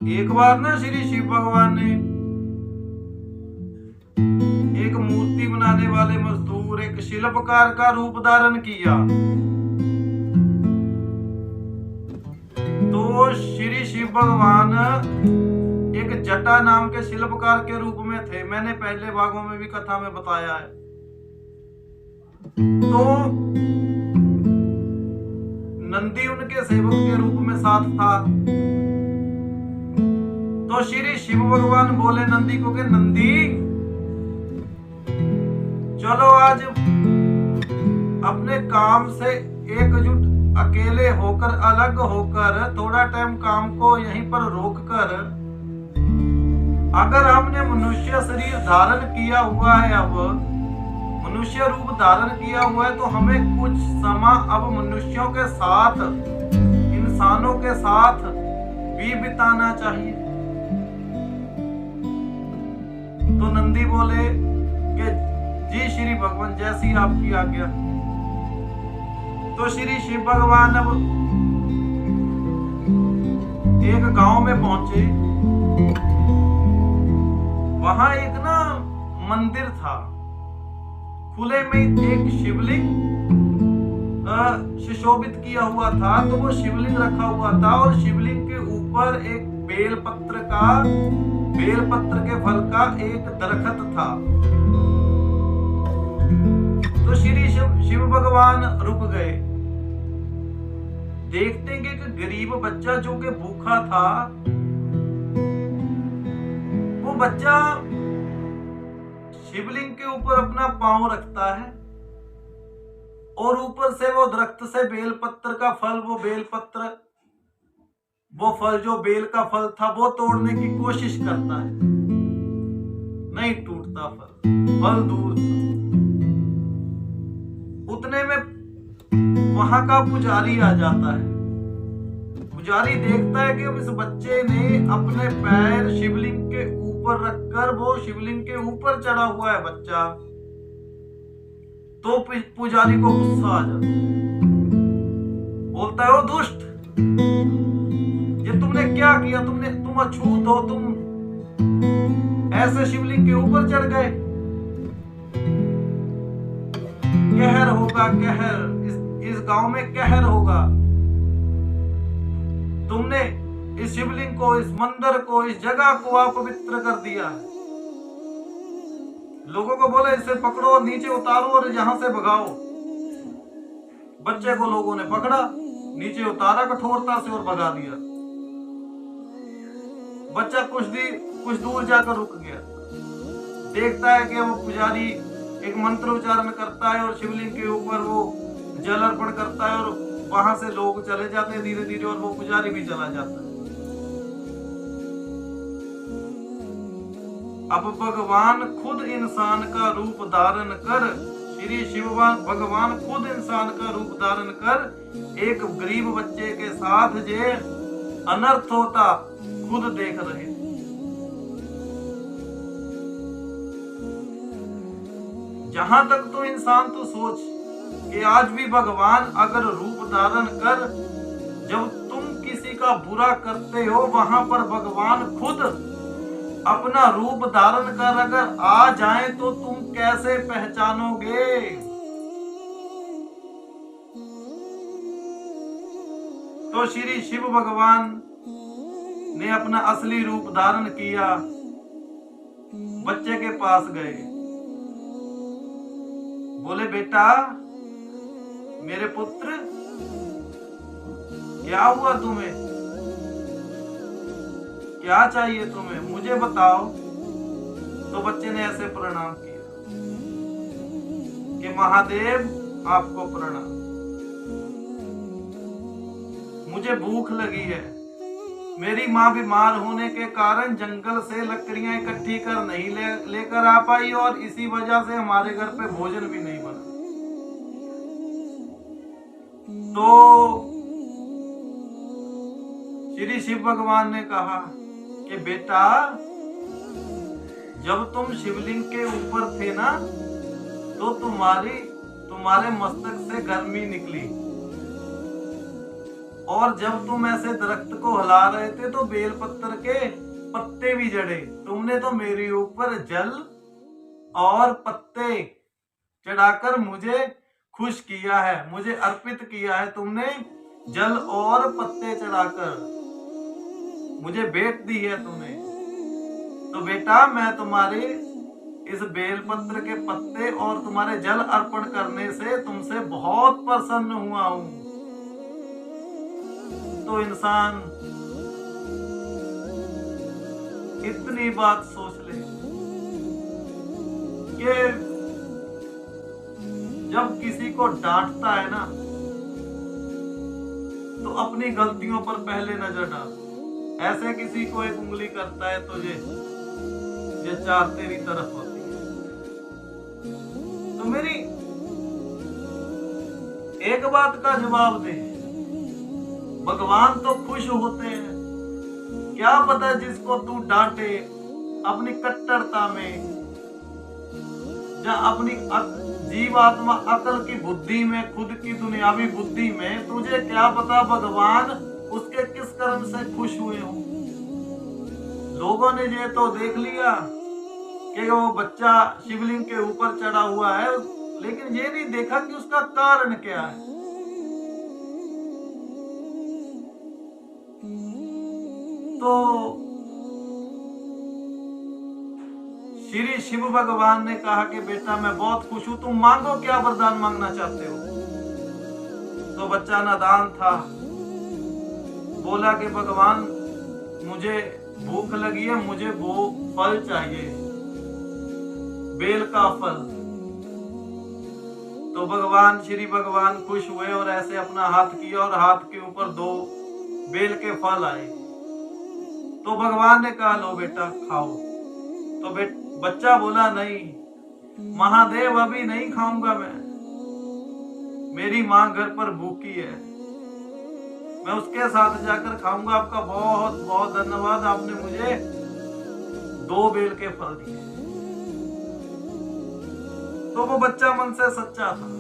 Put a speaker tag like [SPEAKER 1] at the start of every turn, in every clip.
[SPEAKER 1] एक बार ना श्री शिव भगवान ने एक मूर्ति बनाने वाले मजदूर, एक शिल्पकार का रूप धारण किया। तो श्री शिव भगवान एक जटा नाम के शिल्पकार के रूप में थे। मैंने पहले भागों में भी कथा में बताया है। तो नंदी उनके सेवक के रूप में साथ था। तो श्री शिव भगवान बोले नंदी को कि नंदी, चलो आज अपने काम से एकजुट अकेले होकर, अलग होकर, थोड़ा टाइम काम को यहीं पर रोककर, अगर हमने मनुष्य शरीर धारण किया हुआ है, अब मनुष्य रूप धारण किया हुआ है, तो हमें कुछ समय अब मनुष्यों के साथ, इंसानों के साथ भी बिताना चाहिए। तो नंदी बोले कि जी श्री भगवान, जैसी आपकी आज्ञा। तो श्री शिव भगवान अब एक गांव में पहुंचे। वहां एक ना मंदिर था, खुले में एक शिवलिंग सुशोभित किया हुआ था। तो वो शिवलिंग रखा हुआ था और शिवलिंग के ऊपर एक बेलपत्र के फल का एक दरख्त था। तो श्री शिव भगवान रुक गए। देखते हैं कि एक गरीब बच्चा जो कि भूखा था, वो बच्चा शिवलिंग के ऊपर अपना पांव रखता है और ऊपर से वो दरख्त से बेलपत्र का फल, वो फल जो बेल का फल था, वो तोड़ने की कोशिश करता है। नहीं टूटता फल दूर था। उतने में वहां का पुजारी आ जाता है। पुजारी देखता है कि अब इस बच्चे ने अपने पैर शिवलिंग के ऊपर रखकर, वो शिवलिंग के ऊपर चढ़ा हुआ है बच्चा। तो पुजारी को गुस्सा आ जाता है। बोलता है, ओ दुष्ट, ये तुमने क्या किया? तुम अछूत हो, तुम ऐसे शिवलिंग के ऊपर चढ़ गए। कहर होगा, कहर इस गांव में कहर होगा। तुमने इस शिवलिंग को, इस मंदिर को, इस जगह को अपवित्र कर दिया। लोगों को बोले इसे पकड़ो और नीचे उतारो और यहां से भगाओ। बच्चे को लोगों ने पकड़ा, नीचे उतारा कठोरता से और भगा दिया। बच्चा कुछ दूर जाकर रुक गया। देखता है कि वो पुजारी एक मंत्र उच्चारण करता है और शिवलिंग के ऊपर वो जल अर्पण करता है और वहां से लोग चले जाते हैं धीरे धीरे और वो पुजारी भी चला जाता है। अब भगवान खुद इंसान का रूप धारण कर, श्री शिव भगवान खुद इंसान का रूप धारण कर एक गरीब बच्चे के साथ जे अनर्थ होता खुद देख रहे। जहां तक तो इंसान तो सोच कि आज भी भगवान अगर रूप धारण कर, जब तुम किसी का बुरा करते हो, वहां पर भगवान खुद अपना रूप धारण कर अगर आ जाए तो तुम कैसे पहचानोगे? तो श्री शिव भगवान ने अपना असली रूप धारण किया, बच्चे के पास गए। बोले, बेटा, मेरे पुत्र, क्या हुआ तुम्हें? क्या चाहिए तुम्हें? मुझे बताओ। तो बच्चे ने ऐसे प्रणाम किया कि महादेव, आपको प्रणाम। मुझे भूख लगी है। मेरी माँ बीमार होने के कारण जंगल से लकड़ियां इकट्ठी कर नहीं लेकर आ पाई और इसी वजह से हमारे घर पे भोजन भी नहीं बना। तो श्री शिव भगवान ने कहा कि बेटा, जब तुम शिवलिंग के ऊपर थे ना, तो तुम्हारे मस्तक से गर्मी निकली। और जब तुम ऐसे दरख्त को हिला रहे थे तो बेलपत्र के पत्ते भी जड़े। तुमने तो मेरे ऊपर जल और पत्ते चढ़ाकर मुझे खुश किया है, मुझे अर्पित किया है तुमने। जल और पत्ते चढ़ाकर मुझे भेंट दी है तुमने। तो बेटा मैं तुम्हारे इस बेलपत्र के पत्ते और तुम्हारे जल अर्पण करने से तुमसे बहुत प्रसन्न हुआ हूं। तो इंसान इतनी बात सोच ले कि जब किसी को डांटता है ना तो अपनी गलतियों पर पहले नजर डाल। ऐसे किसी को एक उंगली करता है तो ये चार तेरी तरफ होती है। तो मेरी एक बात का जवाब दे, भगवान तो खुश होते हैं। क्या पता जिसको तू डांटे अपनी कट्टरता में या अपनी जीवात्मा अकल की बुद्धि में, खुद की दुनियावी बुद्धि में, तुझे क्या पता भगवान उसके किस कर्म से खुश हुए हो। लोगों ने ये तो देख लिया कि वो बच्चा शिवलिंग के ऊपर चढ़ा हुआ है, लेकिन ये नहीं देखा कि उसका कारण क्या है। तो श्री शिव भगवान ने कहा कि बेटा मैं बहुत खुश हूं, तुम मांगो क्या वरदान मांगना चाहते हो। तो बच्चा नादान था, बोला कि भगवान मुझे भूख लगी है, मुझे वो फल चाहिए, बेल का फल। तो भगवान श्री भगवान खुश हुए और ऐसे अपना हाथ किया और हाथ के ऊपर 2 बेल के फल आए। तो भगवान ने कहा लो बेटा खाओ। तो बच्चा बोला नहीं महादेव अभी नहीं खाऊंगा मैं, मेरी माँ घर पर भूखी है, मैं उसके साथ जाकर खाऊंगा। आपका बहुत बहुत धन्यवाद, आपने मुझे 2 बेल के फल दिए। तो वो बच्चा मन से सच्चा था,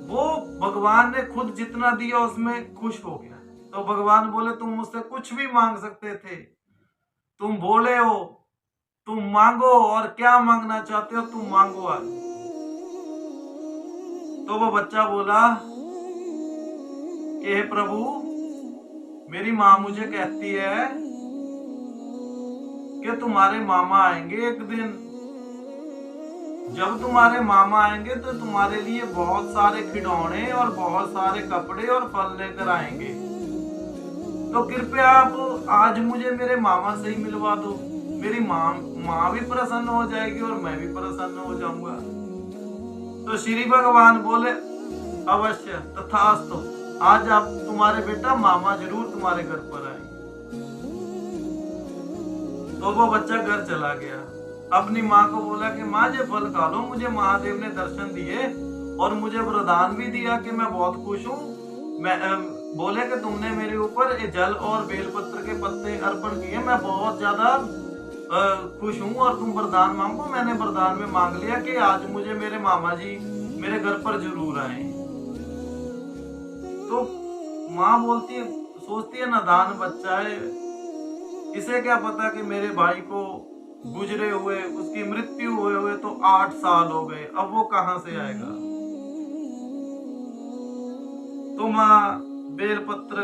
[SPEAKER 1] वो भगवान ने खुद जितना दिया उसमें खुश हो गया। तो भगवान बोले तुम मुझसे कुछ भी मांग सकते थे, तुम बोले हो, तुम मांगो और क्या मांगना चाहते हो तुम मांगो आज। तो वो बच्चा बोला कि हे प्रभु मेरी माँ मुझे कहती है कि तुम्हारे मामा आएंगे एक दिन, जब तुम्हारे मामा आएंगे तो तुम्हारे लिए बहुत सारे खिलौने और बहुत सारे कपड़े और फल लेकर आएंगे, तो कृपया आप आज मुझे मेरे मामा से ही मिलवा दो। मेरी माँ भी प्रसन्न हो जाएगी और मैं भी प्रसन्न हो जाऊंगा। तो श्री भगवान बोले अवश्य तथास्तु, आज आप तुम्हारे बेटा मामा जरूर तुम्हारे घर पर आएंगे। तो वो बच्चा घर चला गया, अपनी माँ को बोला कि माँ ये फल खा लो, मुझे महादेव ने दर्शन दिए और मुझे वरदान भी दिया कि मैं बहुत खुश हूँ। मैं बोले कि तुमने मेरे ऊपर जल और बेलपत्र के पत्ते अर्पण किए, मैं बहुत ज्यादा खुश हूँ और तुम वरदान मांगो। मैंने वरदान में मांग लिया कि आज मुझे मेरे मामा जी मेरे घर पर जरूर आए। तो माँ बोलती है, सोचती है नादान बच्चा है, इसे क्या पता कि मेरे भाई को गुजरे हुए, उसकी मृत्यु हुए तो 8 साल हो गए, अब वो कहां से आएगा। तो माँ बेलपत्र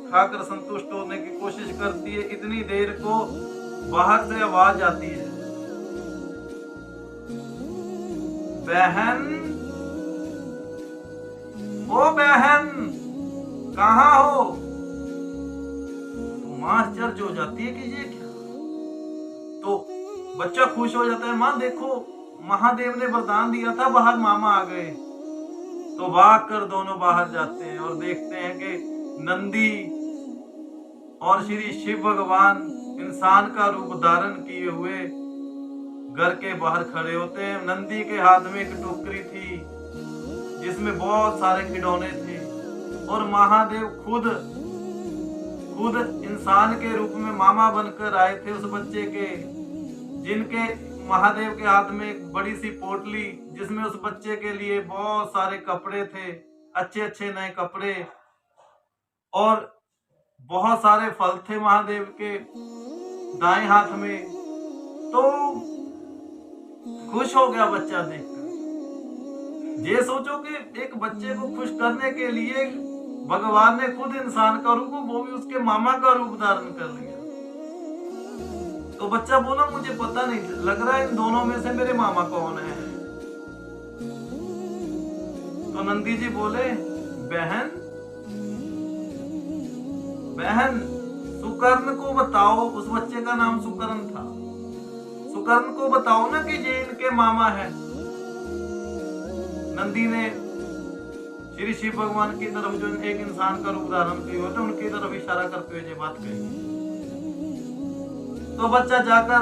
[SPEAKER 1] खाकर संतुष्ट होने की कोशिश करती है। इतनी देर को बाहर से आवाज आती है, बहन, ओ बहन कहाँ हो। तो माँ आश्चर्य हो जाती है कि ये क्या। तो बच्चा खुश हो जाता है, माँ देखो महादेव ने वरदान दिया था, बाहर मामा आ गए। तो भाग कर दोनों बाहर जाते हैं और देखते हैं कि नंदी और श्री शिव भगवान इंसान का रूप धारण किए हुए घर के बाहर खड़े होते हैं। नंदी के हाथ में एक टोकरी थी जिसमें बहुत सारे खिलौने थे और महादेव खुद इंसान के रूप में मामा बनकर आए थे उस बच्चे के, जिनके महादेव के हाथ में एक बड़ी सी पोटली जिसमें उस बच्चे के लिए बहुत सारे कपड़े थे, अच्छे अच्छे नए कपड़े और बहुत सारे फल थे महादेव के दाएं हाथ में। तो खुश हो गया बच्चा देखकर। ये सोचो कि एक बच्चे को खुश करने के लिए भगवान ने खुद इंसान का रूप, वो भी उसके मामा का रूप धारण कर लिया। तो बच्चा बोला मुझे पता नहीं लग रहा इन दोनों में से मेरे मामा कौन है। तो नंदी जी बोले बहन बहन सुकर्ण को बताओ, उस बच्चे का नाम सुकर्ण था, सुकर्ण को बताओ ना कि ये इनके मामा है। नंदी ने श्री शिव भगवान की तरफ जो एक इंसान का रूप धारण किए होते उनकी तरफ इशारा करते हुए ये बात कही। तो बच्चा जाकर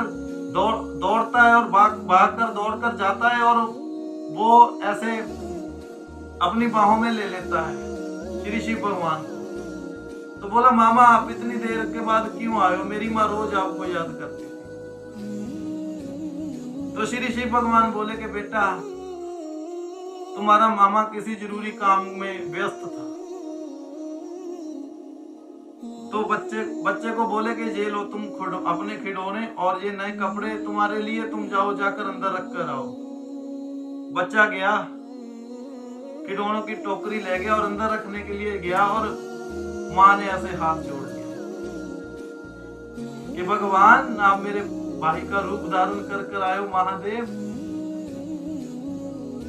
[SPEAKER 1] दौड़ता है और भागकर दौड़कर जाता है और वो ऐसे अपनी बाहों में ले लेता है श्री शिव भगवान को। तो बोला मामा आप इतनी देर के बाद क्यों आए हो, मेरी माँ रोज आपको याद करती थी। तो श्री शिव भगवान बोले कि बेटा तुम्हारा मामा किसी जरूरी काम में व्यस्त था। तो बच्चे को बोले कि ये लो तुम अपने खिलौने और ये नए कपड़े तुम्हारे लिए, तुम जाओ जाकर अंदर रख कर आओ। बच्चा गया, खिलौनों की टोकरी ले गया और अंदर रखने के लिए गया और माँ ने ऐसे हाथ जोड़ दिया कि भगवान आप मेरे भाई का रूप धारण कर आए हो महादेव।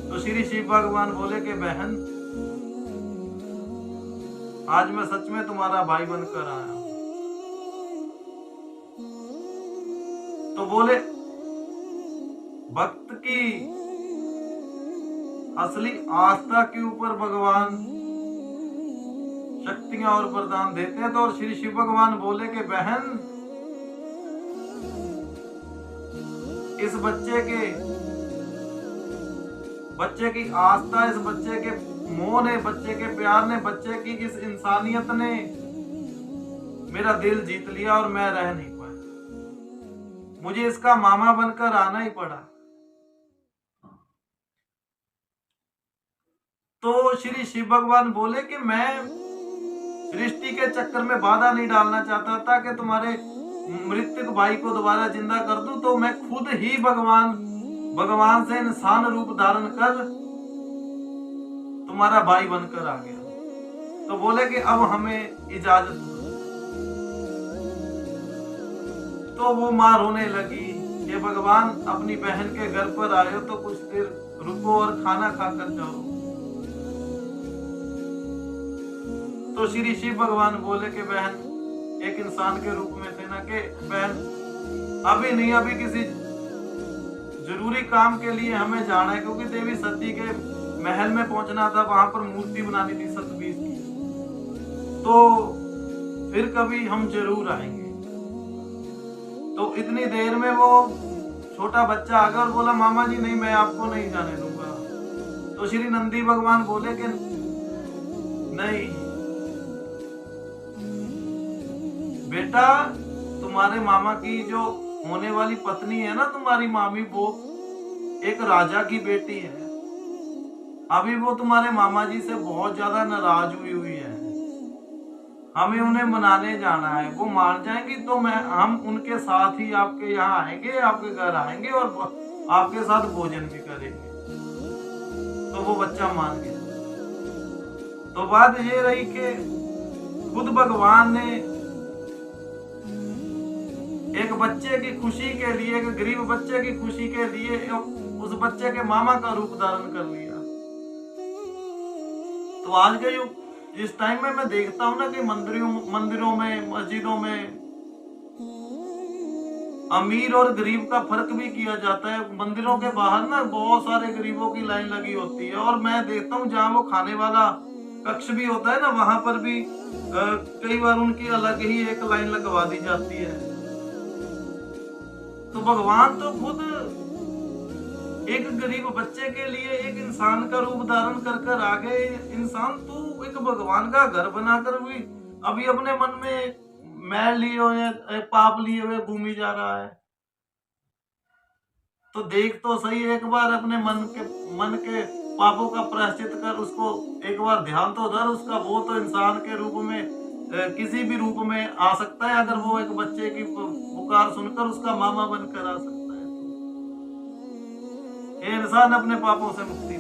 [SPEAKER 1] तो श्री शिव भगवान बोले कि बहन आज मैं सच में तुम्हारा भाई बनकर आया हूं। तो बोले भक्त की असली आस्था के ऊपर भगवान शक्तियां और वरदान देते हैं। तो और श्री शिव भगवान बोले कि बहन इस बच्चे की आस्था, इस बच्चे के मोह ने, बच्चे के प्यार ने, बच्चे की इस इंसानियत ने मेरा दिल जीत लिया और मैं रह नहीं पाया, मुझे इसका मामा बनकर आना ही पड़ा। तो श्री शिव भगवान बोले कि मैं सृष्टि के चक्कर में बाधा नहीं डालना चाहता था कि तुम्हारे मृतक भाई को दोबारा जिंदा कर दूं, तो मैं खुद ही भगवान से इंसान रूप धारण कर तुम्हारा भाई बनकर आ गया। तो बोले कि अब हमें इजाजत दो। तो वो मां रोने लगी कि भगवान अपनी बहन के घर पर आए हो तो कुछ देर रुको और खाना खाकर जाओ। तो श्री शिव भगवान बोले कि बहन एक इंसान के रूप में थे ना कि बहन अभी नहीं, अभी किसी जरूरी काम के लिए हमें जाना है, क्योंकि देवी सती के महल में पहुंचना था, वहां पर मूर्ति बनानी थी सतबीज की, तो फिर कभी हम जरूर आएंगे। तो इतनी देर में वो छोटा बच्चा आ गया और बोला मामा जी नहीं, मैं आपको नहीं जाने दूंगा। तो श्री नंदी भगवान बोले कि नहीं बेटा, तुम्हारे मामा की जो होने वाली पत्नी है ना, तुम्हारी मामी, वो एक राजा की बेटी है। अभी वो तुम्हारे मामा जी से बहुत ज्यादा नाराज हुई है, हमें उन्हें मनाने जाना है। वो मान जाएंगी तो हम उनके साथ ही आपके यहाँ आएंगे, आपके घर आएंगे और आपके साथ भोजन भी करेंगे। तो वो बच्चा मान गया। तो बात ये रही कि खुद भगवान ने एक बच्चे की खुशी के लिए, एक गरीब बच्चे की खुशी के लिए उस बच्चे के मामा का रूप धारण कर लिया। तो आज के युग, जिस टाइम में मैं देखता हूँ ना कि मंदिरों में, मस्जिदों में अमीर और गरीब का फर्क भी किया जाता है। मंदिरों के बाहर ना बहुत सारे गरीबों की लाइन लगी होती है, और मैं देखता हूँ जहाँ वो खाने वाला कक्ष भी होता है ना, वहां पर भी कई बार उनकी अलग ही एक लाइन लगवा दी जाती है। तो भगवान तो खुद एक गरीब बच्चे के लिए एक इंसान का रूप धारण कर आ गए। इंसान तू एक भगवान का घर बनाकर भी अभी अपने मन में मैल लिए हुए, पाप लिए हुए घूमी जा रहा है। तो देख तो सही एक बार अपने मन के पापों का प्रायश्चित कर, उसको एक बार ध्यान तो धर उसका। वो तो इंसान के रूप में किसी भी रूप में आ सकता है, अगर वो एक बच्चे की पुकार सुनकर उसका मामा बनकर आ सकता है तो ये इंसान अपने पापों से मुक्ति